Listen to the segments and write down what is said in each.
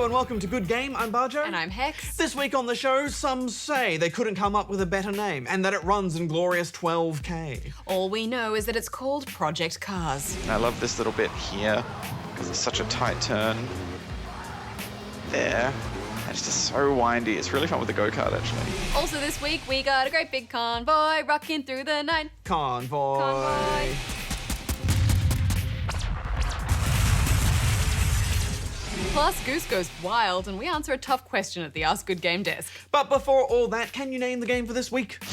Hello and welcome to Good Game, I'm Bajo. And I'm Hex. This week on the show, some say they couldn't come up with a better name and that it runs in glorious 12K. All we know is that it's called Project Cars. And I love this little bit here because it's such a tight turn there. And it's just so windy. It's really fun with the go-kart, actually. Also this week, we got a great big convoy rocking through the night. Convoy. Plus, Goose goes wild and we answer a tough question at the Ask Good Game desk. But before all that, can you name the game for this week?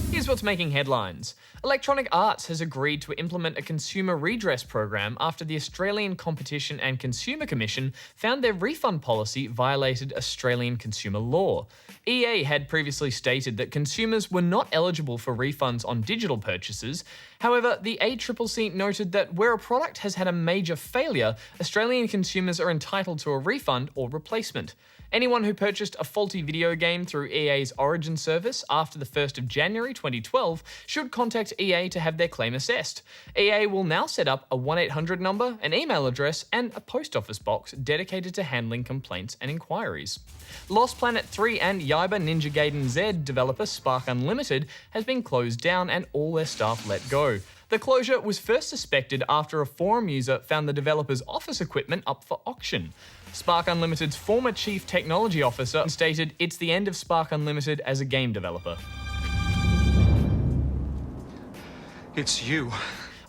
Here's what's making headlines. Electronic Arts has agreed to implement a consumer redress program after the Australian Competition and Consumer Commission found their refund policy violated Australian consumer law. EA had previously stated that consumers were not eligible for refunds on digital purchases. However, the ACCC noted that where a product has had a major failure, Australian consumers are entitled to a refund or replacement. Anyone who purchased a faulty video game through EA's Origin service after the 1st of January 2012 should contact EA to have their claim assessed. EA will now set up a 1-800 number, an email address, and a post office box dedicated to handling complaints and inquiries. Lost Planet 3 and Yaiba Ninja Gaiden Z developer Spark Unlimited has been closed down and all their staff let go. The closure was first suspected after a forum user found the developer's office equipment up for auction. Spark Unlimited's former chief technology officer stated it's the end of Spark Unlimited as a game developer. It's you.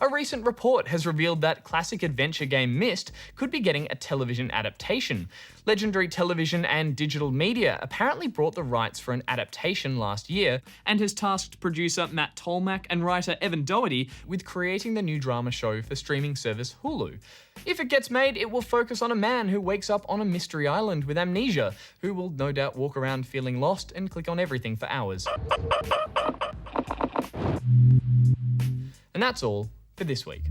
A recent report has revealed that classic adventure game Myst could be getting a television adaptation. Legendary Television and Digital Media apparently brought the rights for an adaptation last year and has tasked producer Matt Tolmack and writer Evan Doherty with creating the new drama show for streaming service Hulu. If it gets made, it will focus on a man who wakes up on a mystery island with amnesia, who will no doubt walk around feeling lost and click on everything for hours. And that's all for this week.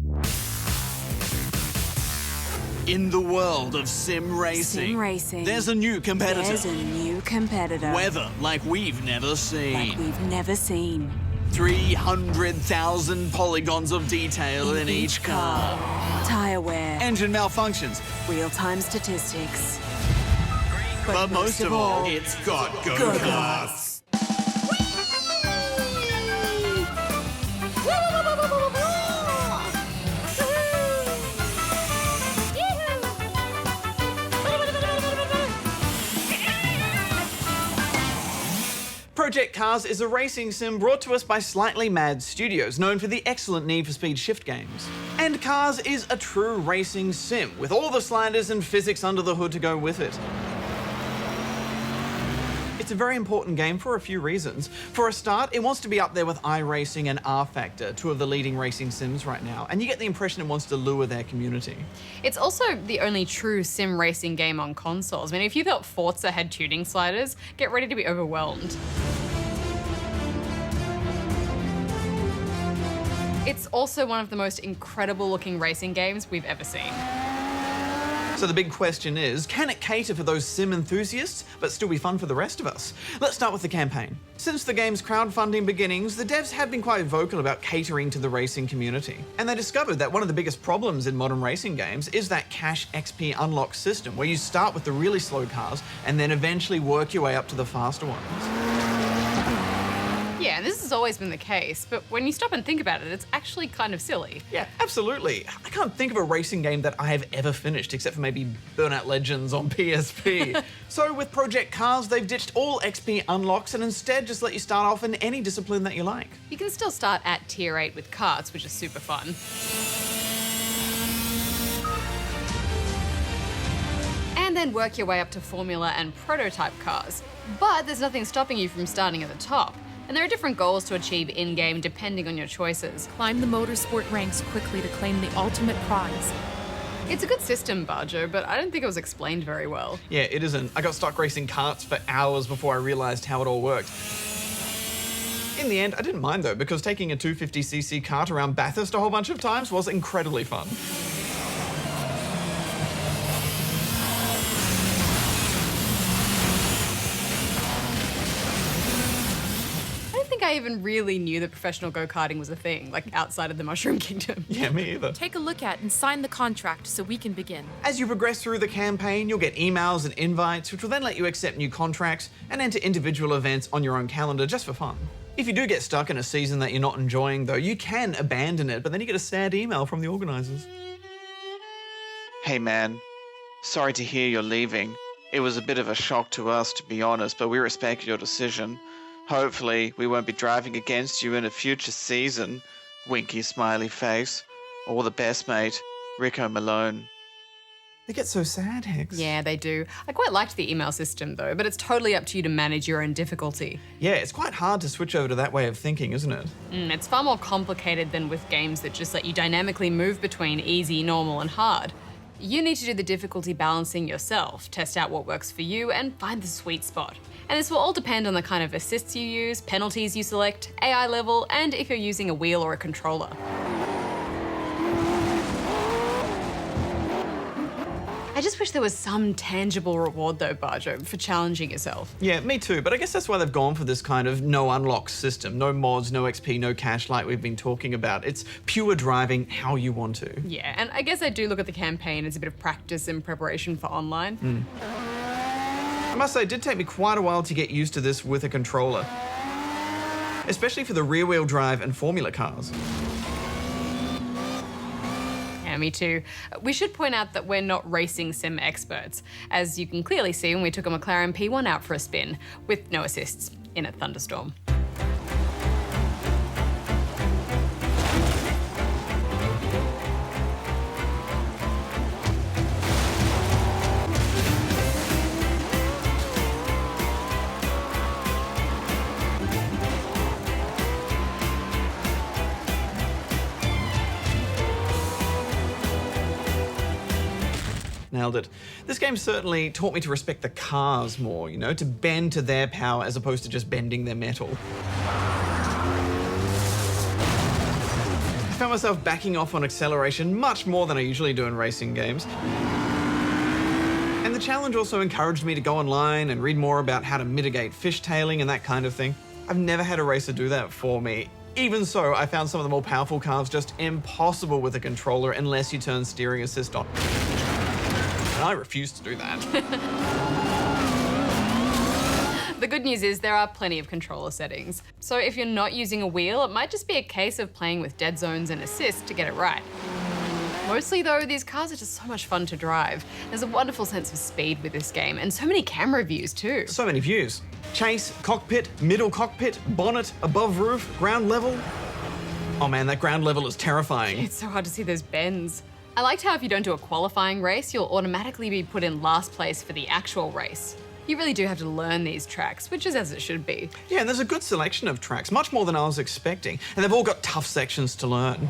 In the world of sim racing, there's a new competitor. Weather like we've never seen. 300,000 polygons of detail in each car. Tire wear. Engine malfunctions. Real-time statistics. But most of all, it's got go-karts. Project Cars is a racing sim brought to us by Slightly Mad Studios, known for the excellent Need for Speed Shift games. And Cars is a true racing sim, with all the sliders and physics under the hood to go with it. It's a very important game for a few reasons. For a start, it wants to be up there with iRacing and R-Factor, two of the leading racing sims right now, and you get the impression it wants to lure their community. It's also the only true sim racing game on consoles. I mean, if you thought Forza had tuning sliders, get ready to be overwhelmed. It's also one of the most incredible looking racing games we've ever seen. So the big question is, can it cater for those sim enthusiasts, but still be fun for the rest of us? Let's start with the campaign. Since the game's crowdfunding beginnings, the devs have been quite vocal about catering to the racing community. And they discovered that one of the biggest problems in modern racing games is that cash XP unlock system, where you start with the really slow cars and then eventually work your way up to the faster ones. Yeah, and this has always been the case, but when you stop and think about it, it's actually kind of silly. Yeah, absolutely. I can't think of a racing game that I have ever finished, except for maybe Burnout Legends on PSP. So with Project Cars, they've ditched all XP unlocks and instead just let you start off in any discipline that you like. You can still start at Tier 8 with karts, which is super fun. And then work your way up to Formula and prototype cars. But there's nothing stopping you from starting at the top. And there are different goals to achieve in-game depending on your choices. Climb the motorsport ranks quickly to claim the ultimate prize. It's a good system, Bajo, but I don't think it was explained very well. Yeah, it isn't. I got stuck racing karts for hours before I realised how it all worked. In the end, I didn't mind though, because taking a 250cc kart around Bathurst a whole bunch of times was incredibly fun. think I even really knew that professional go-karting was a thing, like outside of the Mushroom Kingdom. Yeah, me either. Take a look at and sign the contract so we can begin. As you progress through the campaign, you'll get emails and invites, which will then let you accept new contracts and enter individual events on your own calendar just for fun. If you do get stuck in a season that you're not enjoying, though, you can abandon it, but then you get a sad email from the organisers. Hey man, sorry to hear you're leaving. It was a bit of a shock to us, to be honest, but we respect your decision. Hopefully, we won't be driving against you in a future season. Winky smiley face. All the best, mate. Rico Malone. They get so sad, Hex. Yeah, they do. I quite liked the email system though, but it's totally up to you to manage your own difficulty. Yeah, it's quite hard to switch over to that way of thinking, isn't it? It's far more complicated than with games that just let you dynamically move between easy, normal, and hard. You need to do the difficulty balancing yourself, test out what works for you, and find the sweet spot. And this will all depend on the kind of assists you use, penalties you select, AI level, and if you're using a wheel or a controller. I just wish there was some tangible reward though, Bajo, for challenging yourself. Yeah, me too, but I guess that's why they've gone for this kind of no unlock system. No mods, no XP, no cash like we've been talking about. It's pure driving how you want to. Yeah, and I guess I do look at the campaign as a bit of practice and preparation for online. I must say, it did take me quite a while to get used to this with a controller. Especially for the rear-wheel drive and formula cars. Yeah, me too. We should point out that we're not racing sim experts, as you can clearly see when we took a McLaren P1 out for a spin, with no assists, in a thunderstorm. Nailed it. This game certainly taught me to respect the cars more, you know, to bend to their power as opposed to just bending their metal. I found myself backing off on acceleration much more than I usually do in racing games. And the challenge also encouraged me to go online and read more about how to mitigate fishtailing and that kind of thing. I've never had a racer do that for me. Even so, I found some of the more powerful cars just impossible with a controller unless you turn steering assist on. I refuse to do that. The good news is there are plenty of controller settings. So if you're not using a wheel, it might just be a case of playing with dead zones and assist to get it right. Mostly though, these cars are just so much fun to drive. There's a wonderful sense of speed with this game, and so many camera views too. So many views. Chase, cockpit, middle cockpit, bonnet, above roof, ground level. Oh man, that ground level is terrifying. It's so hard to see those bends. I liked how if you don't do a qualifying race, you'll automatically be put in last place for the actual race. You really do have to learn these tracks, which is as it should be. Yeah, and there's a good selection of tracks, much more than I was expecting, and they've all got tough sections to learn.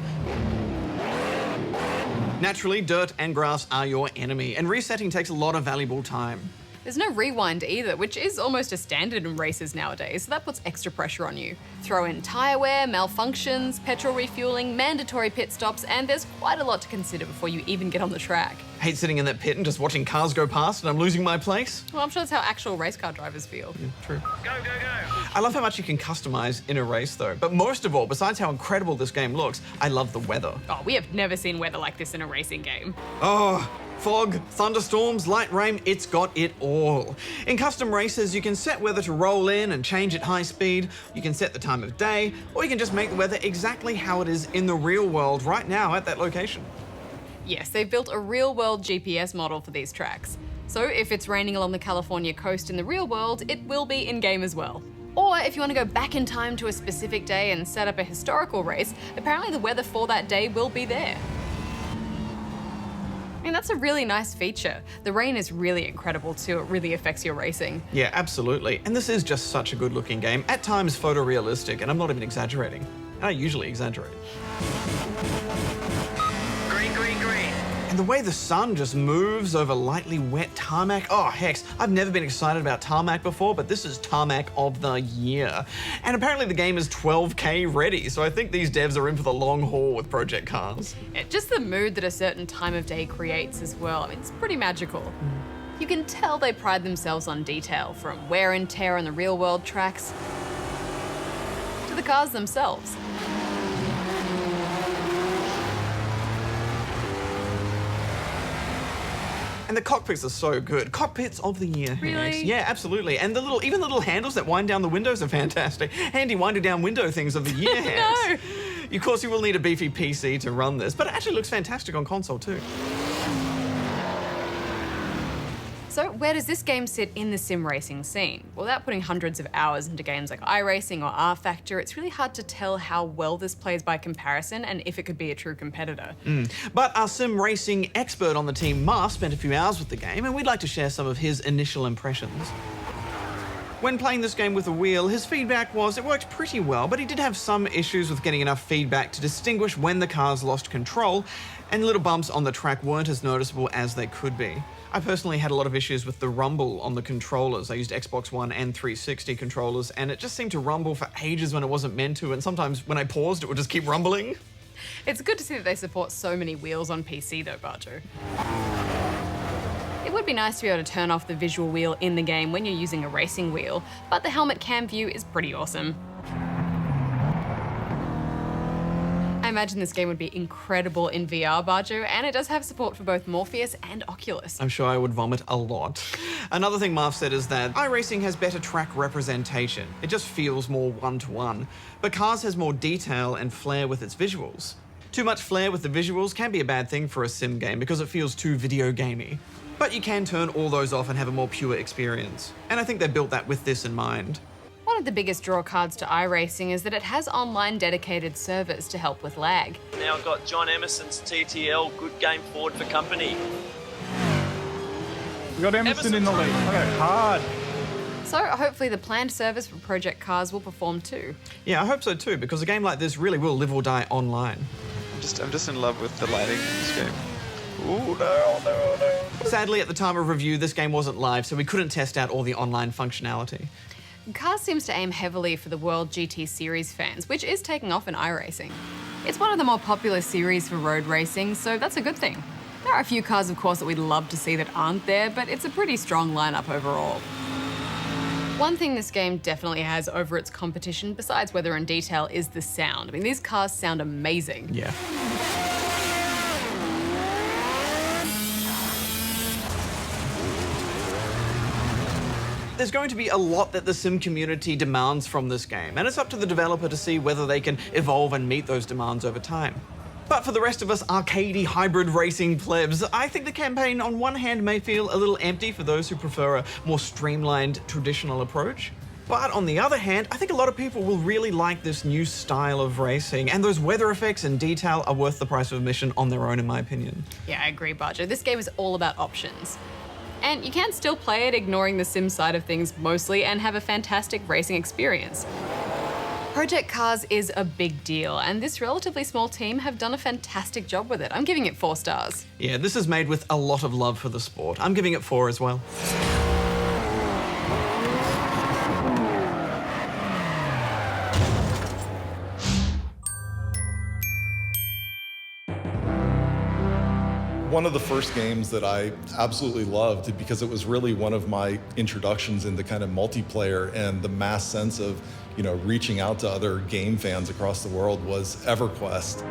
Naturally, dirt and grass are your enemy, and resetting takes a lot of valuable time. There's no rewind either, which is almost a standard in races nowadays, so that puts extra pressure on you. Throw in tyre wear, malfunctions, petrol refueling, mandatory pit stops, and there's quite a lot to consider before you even get on the track. Hate sitting in that pit and just watching cars go past and I'm losing my place. Well, I'm sure that's how actual race car drivers feel. Yeah, true. Go, go, go! I love how much you can customize in a race though, but most of all, besides how incredible this game looks, I love the weather. Oh, we have never seen weather like this in a racing game. Oh, fog, thunderstorms, light rain, it's got it all. In custom races, you can set weather to roll in and change at high speed, you can set the time of day, or you can just make the weather exactly how it is in the real world right now at that location. Yes, they've built a real-world GPS model for these tracks. So if it's raining along the California coast in the real world, it will be in-game as well. Or if you want to go back in time to a specific day and set up a historical race, apparently the weather for that day will be there. I mean, that's a really nice feature. The rain is really incredible too. It really affects your racing. Yeah, absolutely. And this is just such a good looking game. At times photorealistic, and I'm not even exaggerating. I usually exaggerate. Green, green, green. And the way the sun just moves over lightly wet tarmac, oh hex, I've never been excited about tarmac before, but this is tarmac of the year. And apparently the game is 12K ready, so I think these devs are in for the long haul with Project Cars. Yeah, just the mood that a certain time of day creates as well. I mean, it's pretty magical. You can tell they pride themselves on detail, from wear and tear on the real world tracks to the cars themselves. And the cockpits are so good. Cockpits of the year. Really? Hanks. Yeah, absolutely. And even the little handles that wind down the windows are fantastic. Handy winder down window things of the year. Hanks. No. Of course, you will need a beefy PC to run this, but it actually looks fantastic on console too. So where does this game sit in the sim racing scene? Without putting hundreds of hours into games like iRacing or R Factor, it's really hard to tell how well this plays by comparison and if it could be a true competitor. But our sim racing expert on the team, Marv, spent a few hours with the game, and we'd like to share some of his initial impressions. When playing this game with a wheel, his feedback was it worked pretty well, but he did have some issues with getting enough feedback to distinguish when the cars lost control, and little bumps on the track weren't as noticeable as they could be. I personally had a lot of issues with the rumble on the controllers. I used Xbox One and 360 controllers, and it just seemed to rumble for ages when it wasn't meant to, and sometimes when I paused, it would just keep rumbling. It's good to see that they support so many wheels on PC though, Bajo. It would be nice to be able to turn off the visual wheel in the game when you're using a racing wheel, but the helmet cam view is pretty awesome. I imagine this game would be incredible in VR, Bajo, and it does have support for both Morpheus and Oculus. I'm sure I would vomit a lot. Another thing Marv said is that iRacing has better track representation. It just feels more one-to-one. But Cars has more detail and flair with its visuals. Too much flair with the visuals can be a bad thing for a sim game because it feels too video gamey. But you can turn all those off and have a more pure experience. And I think they built that with this in mind. One of the biggest draw cards to iRacing is that it has online dedicated servers to help with lag. Now I've got John Emerson's TTL, good game forward for company. We got Emerson in the lead. Okay, hard. So hopefully the planned servers for Project Cars will perform too. Yeah, I hope so too, because a game like this really will live or die online. I'm just in love with the lighting in this game. Ooh, no. Sadly, at the time of review, this game wasn't live, so we couldn't test out all the online functionality. Cars seems to aim heavily for the World GT Series fans, which is taking off in iRacing. It's one of the more popular series for road racing, so that's a good thing. There are a few cars, of course, that we'd love to see that aren't there, but it's a pretty strong lineup overall. One thing this game definitely has over its competition, besides weather and detail, is the sound. I mean, these cars sound amazing. Yeah. There's going to be a lot that the sim community demands from this game, and it's up to the developer to see whether they can evolve and meet those demands over time. But for the rest of us arcadey hybrid racing plebs, I think the campaign on one hand may feel a little empty for those who prefer a more streamlined traditional approach. But on the other hand, I think a lot of people will really like this new style of racing, and those weather effects and detail are worth the price of admission on their own, in my opinion. Yeah, I agree, Bajo. This game is all about options. And you can still play it ignoring the sim side of things mostly and have a fantastic racing experience. Project Cars is a big deal, and this relatively small team have done a fantastic job with it. I'm giving it 4 stars. Yeah, this is made with a lot of love for the sport. I'm giving it 4 as well. One of the first games that I absolutely loved, because it was really one of my introductions into kind of multiplayer and the mass sense of, reaching out to other game fans across the world, was EverQuest.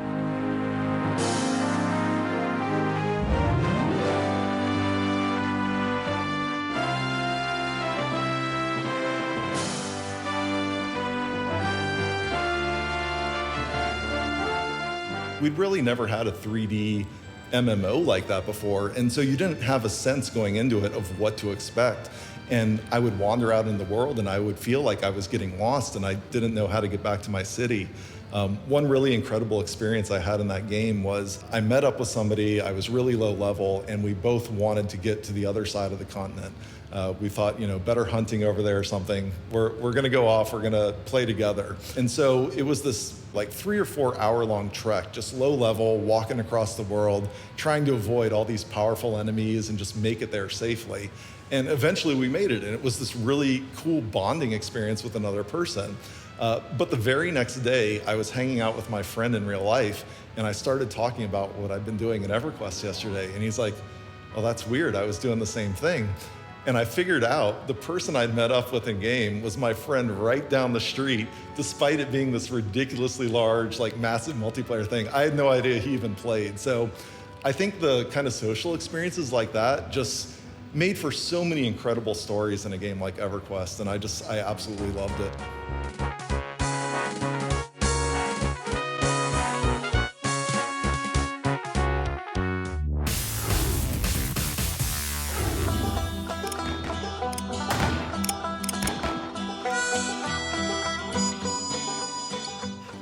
We'd really never had a 3D MMO like that before, and so you didn't have a sense going into it of what to expect. And I would wander out in the world and I would feel like I was getting lost and I didn't know how to get back to my city. One really incredible experience I had in that game was I met up with somebody, I was really low level, and we both wanted to get to the other side of the continent. We thought, better hunting over there or something. We're gonna go off, we're gonna play together. And so it was this like 3 or 4 hour long trek, just low level, walking across the world, trying to avoid all these powerful enemies and just make it there safely. And eventually we made it, and it was this really cool bonding experience with another person. But the very next day, I was hanging out with my friend in real life, and I started talking about what I'd been doing in EverQuest yesterday. And he's like, "Oh, that's weird. I was doing the same thing." And I figured out the person I'd met up with in game was my friend right down the street, despite it being this ridiculously large, like massive multiplayer thing. I had no idea he even played. So I think the kind of social experiences like that just made for so many incredible stories in a game like EverQuest, and I absolutely loved it.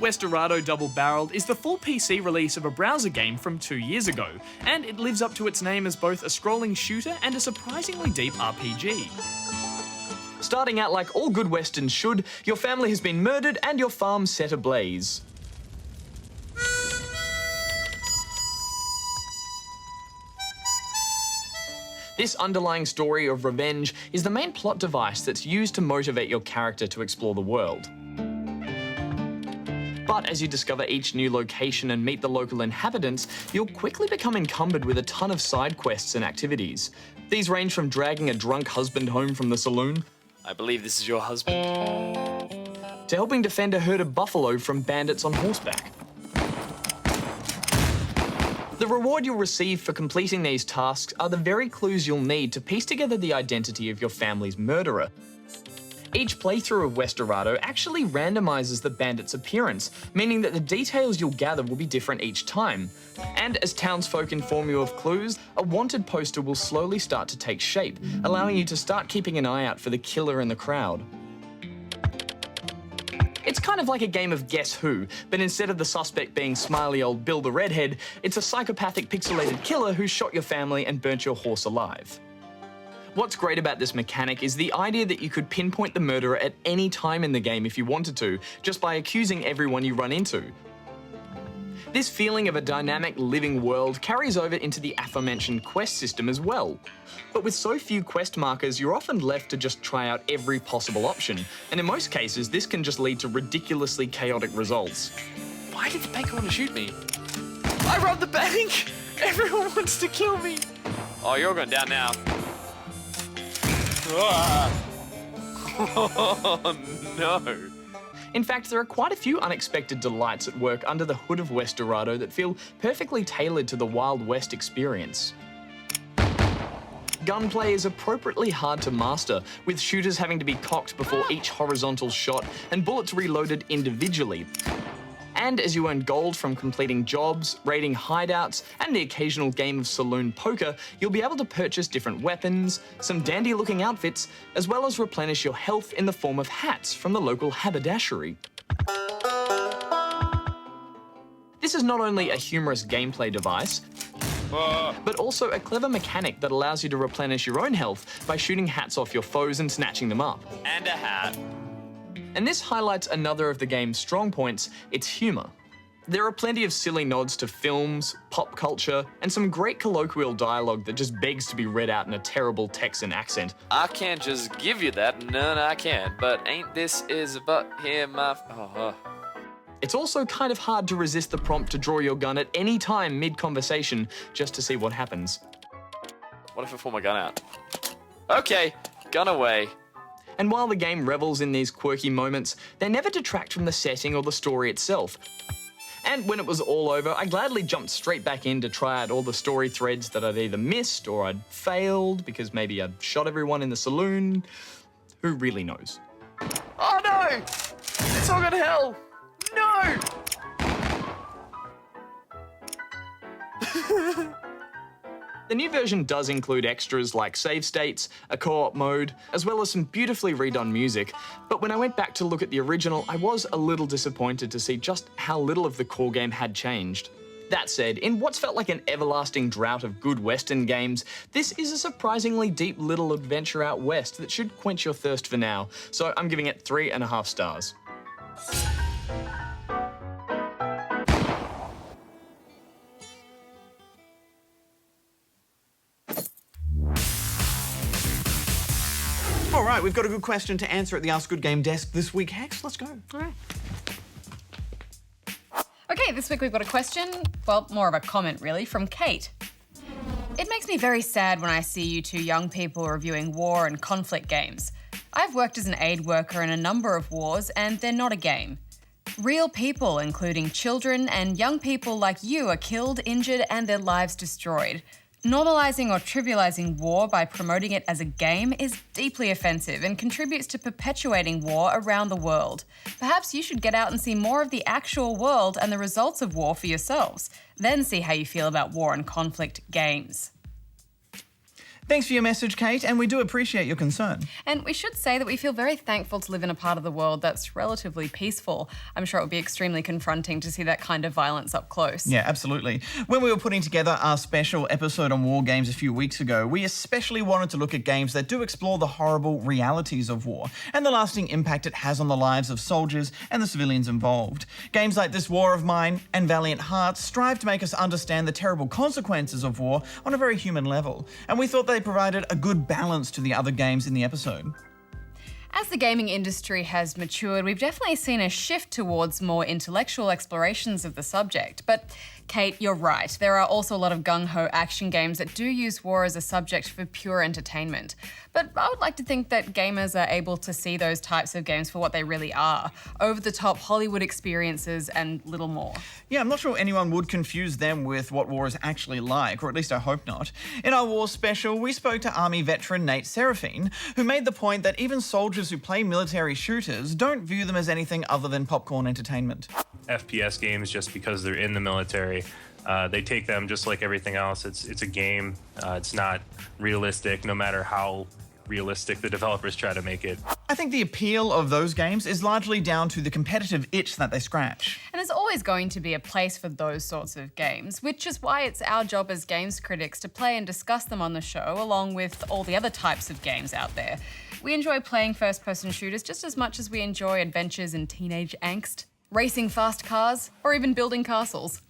Westerado Double-Barreled is the full PC release of a browser game from 2 years ago, and it lives up to its name as both a scrolling shooter and a surprisingly deep RPG. Starting out like all good westerns should, your family has been murdered and your farm set ablaze. This underlying story of revenge is the main plot device that's used to motivate your character to explore the world. But as you discover each new location and meet the local inhabitants, you'll quickly become encumbered with a ton of side quests and activities. These range from dragging a drunk husband home from the saloon, I believe this is your husband. to helping defend a herd of buffalo from bandits on horseback. The reward you'll receive for completing these tasks are the very clues you'll need to piece together the identity of your family's murderer. Each playthrough of Westerado actually randomizes the bandit's appearance, meaning that the details you'll gather will be different each time. And as townsfolk inform you of clues, a wanted poster will slowly start to take shape, allowing you to start keeping an eye out for the killer in the crowd. It's kind of like a game of Guess Who, but instead of the suspect being smiley old Bill the Redhead, it's a psychopathic pixelated killer who shot your family and burnt your horse alive. What's great about this mechanic is the idea that you could pinpoint the murderer at any time in the game if you wanted to, just by accusing everyone you run into. This feeling of a dynamic, living world carries over into the aforementioned quest system as well. But with so few quest markers, you're often left to just try out every possible option, and in most cases, this can just lead to ridiculously chaotic results. Why did the banker want to shoot me? I robbed the bank! Everyone wants to kill me! Oh, you're going down now. Oh, no. In fact, there are quite a few unexpected delights at work under the hood of Westerado that feel perfectly tailored to the Wild West experience. Gunplay is appropriately hard to master, with shooters having to be cocked before each horizontal shot and bullets reloaded individually. And as you earn gold from completing jobs, raiding hideouts, and the occasional game of saloon poker, you'll be able to purchase different weapons, some dandy-looking outfits, as well as replenish your health in the form of hats from the local haberdashery. This is not only a humorous gameplay device, but also a clever mechanic that allows you to replenish your own health by shooting hats off your foes and snatching them up. And a hat. And this highlights another of the game's strong points, its humour. There are plenty of silly nods to films, pop culture, and some great colloquial dialogue that just begs to be read out in a terrible Texan accent. I can't just give you that, none I can't, but ain't this is but here my... It's also kind of hard to resist the prompt to draw your gun at any time mid-conversation just to see what happens. What if I pull my gun out? Okay, gun away. And while the game revels in these quirky moments, they never detract from the setting or the story itself. And when it was all over, I gladly jumped straight back in to try out all the story threads that I'd either missed or I'd failed because maybe I'd shot everyone in the saloon. Who really knows? Oh no! It's all gone to hell! No! The new version does include extras like save states, a co-op mode, as well as some beautifully redone music, but when I went back to look at the original, I was a little disappointed to see just how little of the core game had changed. That said, in what's felt like an everlasting drought of good Western games, this is a surprisingly deep little adventure out west that should quench your thirst for now, so I'm giving it 3.5 stars. All right, we've got a good question to answer at the Ask Good Game desk this week. Hex, let's go. All right. Okay, this week we've got a question, well, more of a comment really, from Kate. It makes me very sad when I see you two young people reviewing war and conflict games. I've worked as an aid worker in a number of wars, and they're not a game. Real people, including children and young people like you, are killed, injured, and their lives destroyed. Normalising or trivialising war by promoting it as a game is deeply offensive and contributes to perpetuating war around the world. Perhaps you should get out and see more of the actual world and the results of war for yourselves. Then see how you feel about war and conflict games. Thanks for your message, Kate, and we do appreciate your concern. And we should say that we feel very thankful to live in a part of the world that's relatively peaceful. I'm sure it would be extremely confronting to see that kind of violence up close. Yeah, absolutely. When we were putting together our special episode on war games a few weeks ago, we especially wanted to look at games that do explore the horrible realities of war and the lasting impact it has on the lives of soldiers and the civilians involved. Games like This War of Mine and Valiant Hearts strive to make us understand the terrible consequences of war on a very human level, and we thought they provided a good balance to the other games in the episode. As the gaming industry has matured, we've definitely seen a shift towards more intellectual explorations of the subject. But Kate, you're right. There are also a lot of gung-ho action games that do use war as a subject for pure entertainment. But I would like to think that gamers are able to see those types of games for what they really are. Over-the-top Hollywood experiences and little more. Yeah, I'm not sure anyone would confuse them with what war is actually like, or at least I hope not. In our war special, we spoke to Army veteran Nate Seraphine, who made the point that even soldiers who play military shooters don't view them as anything other than popcorn entertainment. FPS games, just because they're in the military, they take them just like everything else. It's a game. It's not realistic, no matter how realistic the developers try to make it. I think the appeal of those games is largely down to the competitive itch that they scratch. And there's always going to be a place for those sorts of games, which is why it's our job as games critics to play and discuss them on the show, along with all the other types of games out there. We enjoy playing first-person shooters just as much as we enjoy adventures in teenage angst, racing fast cars, or even building castles.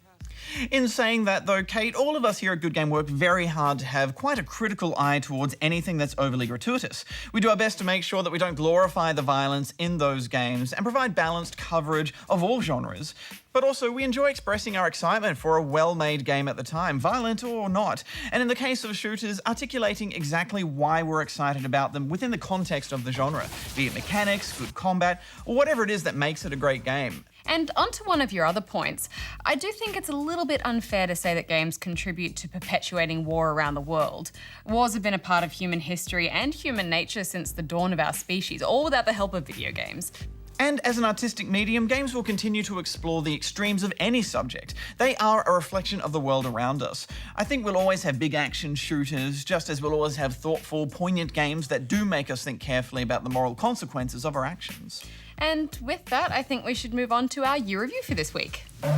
In saying that though, Kate, all of us here at Good Game work very hard to have quite a critical eye towards anything that's overly gratuitous. We do our best to make sure that we don't glorify the violence in those games and provide balanced coverage of all genres. But also, we enjoy expressing our excitement for a well-made game at the time, violent or not. And in the case of shooters, articulating exactly why we're excited about them within the context of the genre, be it mechanics, good combat, or whatever it is that makes it a great game. And onto one of your other points, I do think it's a little bit unfair to say that games contribute to perpetuating war around the world. Wars have been a part of human history and human nature since the dawn of our species, all without the help of video games. And as an artistic medium, games will continue to explore the extremes of any subject. They are a reflection of the world around us. I think we'll always have big action shooters, just as we'll always have thoughtful, poignant games that do make us think carefully about the moral consequences of our actions. And with that, I think we should move on to our year review for this week. And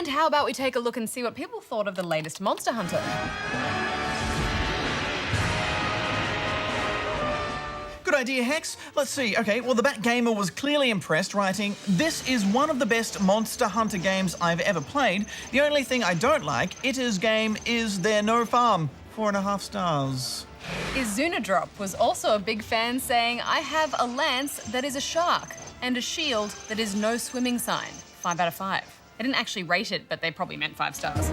how about we take a look and see what people thought of the latest Monster Hunter? Good idea, Hex. Let's see. Okay, well, the Bat Gamer was clearly impressed, writing, "This is one of the best Monster Hunter games I've ever played. The only thing I don't like, it is game is there no farm. 4.5 stars. Izunadrop was also a big fan, saying, "I have a lance that is a shark and a shield that is no swimming sign. 5 out of 5. They didn't actually rate it, but they probably meant 5 stars.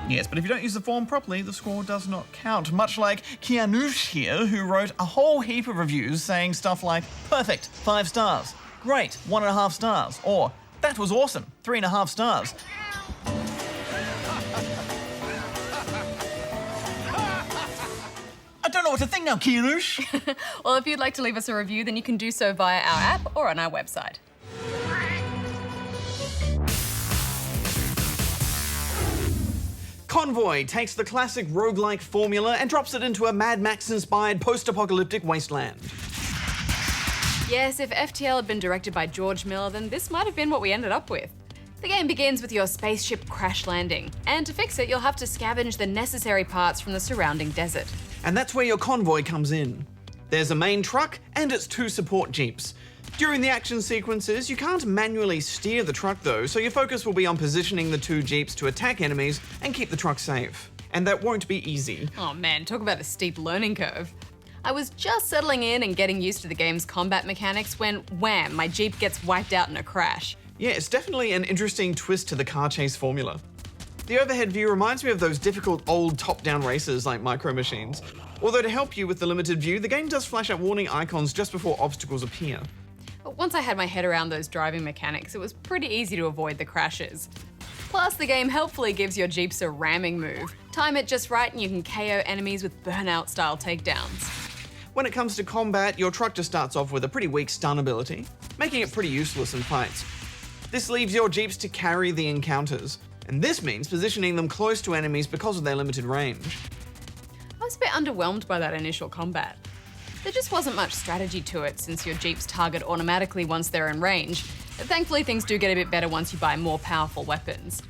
Yes, but if you don't use the form properly, the score does not count. Much like Kianush here, who wrote a whole heap of reviews saying stuff like, perfect, 5 stars. Great, 1.5 stars. Or, that was awesome, 3.5 stars. I don't know what to think now, Kianush. Well, if you'd like to leave us a review, then you can do so via our app or on our website. Convoy takes the classic roguelike formula and drops it into a Mad Max-inspired post-apocalyptic wasteland. Yes, if FTL had been directed by George Miller, then this might have been what we ended up with. The game begins with your spaceship crash landing, and to fix it, you'll have to scavenge the necessary parts from the surrounding desert. And that's where your convoy comes in. There's a main truck and its 2 support jeeps. During the action sequences, you can't manually steer the truck though, so your focus will be on positioning the 2 jeeps to attack enemies and keep the truck safe. And that won't be easy. Oh man, talk about a steep learning curve. I was just settling in and getting used to the game's combat mechanics when, wham, my jeep gets wiped out in a crash. Yeah, it's definitely an interesting twist to the car chase formula. The overhead view reminds me of those difficult old top-down races like Micro Machines. Although to help you with the limited view, the game does flash up warning icons just before obstacles appear. But once I had my head around those driving mechanics, it was pretty easy to avoid the crashes. Plus, the game helpfully gives your Jeeps a ramming move. Time it just right and you can KO enemies with Burnout-style takedowns. When it comes to combat, your truck just starts off with a pretty weak stun ability, making it pretty useless in fights. This leaves your Jeeps to carry the encounters, and this means positioning them close to enemies because of their limited range. I was a bit underwhelmed by that initial combat. There just wasn't much strategy to it since your Jeeps target automatically once they're in range. Thankfully, things do get a bit better once you buy more powerful weapons.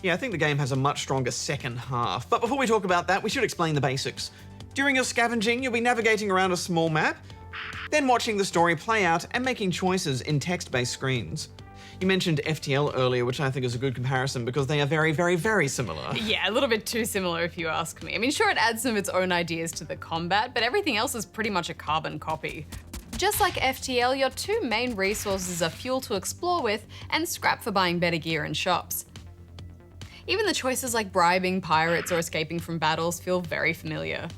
Yeah, I think the game has a much stronger second half, but before we talk about that, we should explain the basics. During your scavenging, you'll be navigating around a small map, then watching the story play out and making choices in text-based screens. You mentioned FTL earlier, which I think is a good comparison because they are very, very, very similar. Yeah, a little bit too similar if you ask me. I mean, sure, it adds some of its own ideas to the combat, but everything else is pretty much a carbon copy. Just like FTL, your two main resources are fuel to explore with and scrap for buying better gear in shops. Even the choices like bribing pirates or escaping from battles feel very familiar.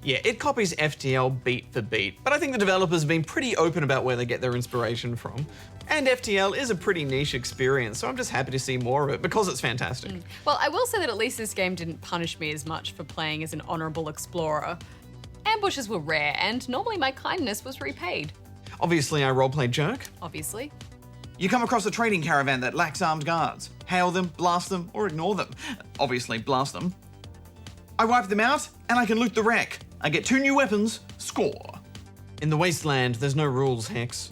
Yeah, it copies FTL beat for beat, but I think the developers have been pretty open about where they get their inspiration from. And FTL is a pretty niche experience, so I'm just happy to see more of it because it's fantastic. Well, I will say that at least this game didn't punish me as much for playing as an honourable explorer. Ambushes were rare, and normally my kindness was repaid. Obviously, I roleplayed jerk. Obviously. You come across a trading caravan that lacks armed guards. Hail them, blast them, or ignore them. Obviously, blast them. I wipe them out, and I can loot the wreck. I get 2 new weapons, score. In the Wasteland, there's no rules, Hex.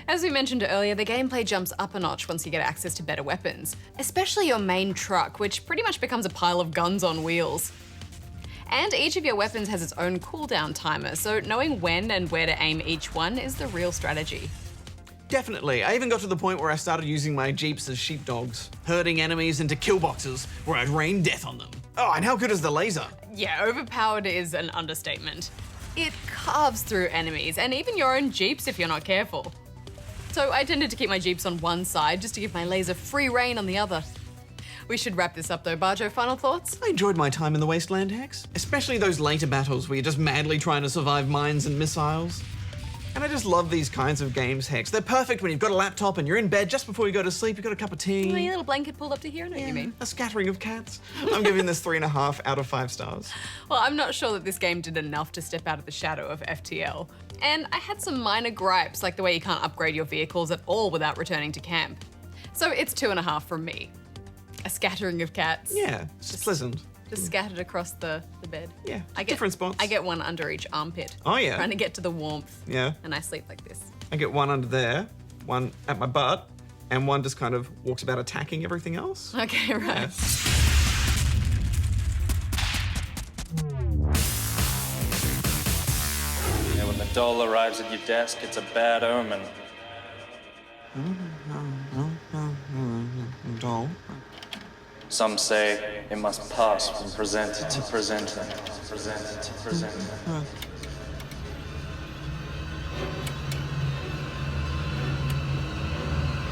As we mentioned earlier, the gameplay jumps up a notch once you get access to better weapons, especially your main truck, which pretty much becomes a pile of guns on wheels. And each of your weapons has its own cooldown timer, so knowing when and where to aim each one is the real strategy. Definitely. I even got to the point where I started using my Jeeps as sheepdogs, herding enemies into kill boxes where I'd rain death on them. Oh, and how good is the laser? Yeah, overpowered is an understatement. It carves through enemies, and even your own Jeeps if you're not careful. So I tended to keep my Jeeps on one side just to give my laser free reign on the other. We should wrap this up though. Bajo, final thoughts? I enjoyed my time in the Wasteland, Hex, especially those later battles where you're just madly trying to survive mines and missiles. And I just love these kinds of games, Hex. They're perfect when you've got a laptop and you're in bed just before you go to sleep, you've got a cup of tea. My little blanket pulled up to here, I know what you mean. A scattering of cats. I'm giving this 3.5 out of 5 stars. Well, I'm not sure that this game did enough to step out of the shadow of FTL. And I had some minor gripes, like the way you can't upgrade your vehicles at all without returning to camp. So it's 2.5 from me. A scattering of cats. Yeah, it's just pleasant. Just scattered across the bed. Yeah, different spots. I get one under each armpit. Oh yeah. Trying to get to the warmth. Yeah. And I sleep like this. I get one under there, one at my butt, and one just kind of walks about attacking everything else. Okay, right. Yeah. Yeah, when the doll arrives at your desk, it's a bad omen. Doll? Some say it must pass from presenter to presenter, presenter to presenter.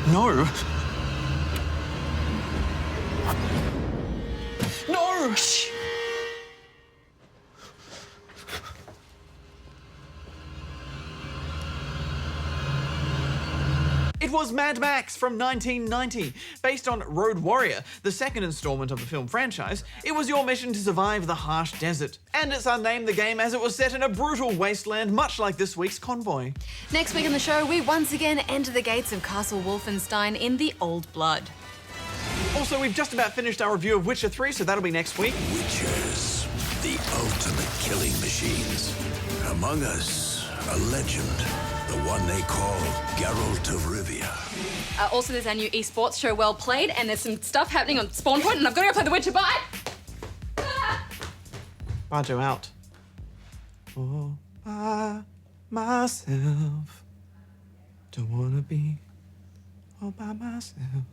No! No! Shh. It was Mad Max from 1990. Based on Road Warrior, the second installment of the film franchise, it was your mission to survive the harsh desert. And it's unnamed the game as it was set in a brutal wasteland, much like this week's Convoy. Next week on the show, we once again enter the gates of Castle Wolfenstein in the Old Blood. Also, we've just about finished our review of Witcher 3, so that'll be next week. Witchers, the ultimate killing machines. Among us, a legend. The one they call Geralt of Rivia. Also, there's our new esports show, Well Played, and there's some stuff happening on Spawn Point, and I've got to go play The Witcher. Bye! Bajo out. All by myself. Don't wanna be all by myself.